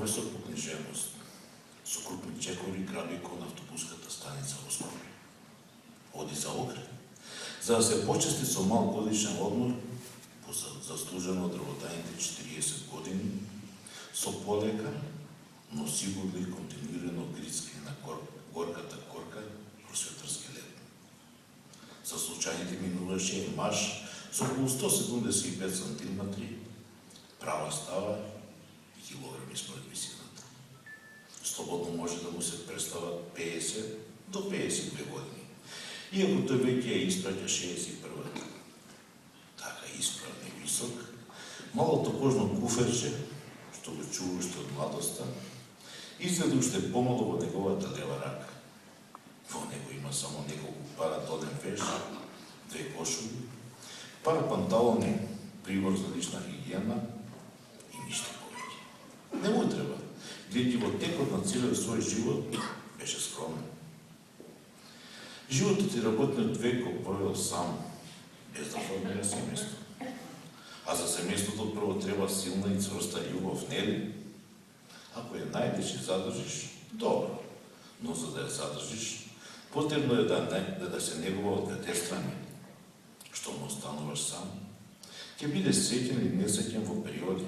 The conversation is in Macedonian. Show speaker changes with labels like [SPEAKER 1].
[SPEAKER 1] професор по книжевност, со крупни чекови граби кон автобуската станица во Скопје. Оди за Оград, за да се почести со мал годишен одмор по заслужено од работаните 40 години, со полека, но сигурно и континуирано грицки на горката корка просветарски лет. За случајните минуваше маж со околу 175 см, права става и килограми според висината. Слободно може да му се представат 50 до 52 години. Иако тој веќе ја испраќа 61-та. Така исправен и висок, малото кожно куферче, што го чува уште од младоста, изгледа уште помало во неговата лева рака. Во него има само неколку пара доден феш, 2 кошули, пара панталони, прибор за лична хигиена и ништо повеќе. Не му треба, бидејќи во текот на целиот свој живот беше скромен. Животот и работниот век го провел сам, без да формира семејство. А за семејството прво треба силна и цврста љубов, нели? Ако ја најдеш и задржиш, добро, но за да ја задржиш, потребно е да се негува од двете страни. Што му остануваш сам, ќе биде среќен и несреќен во периоди.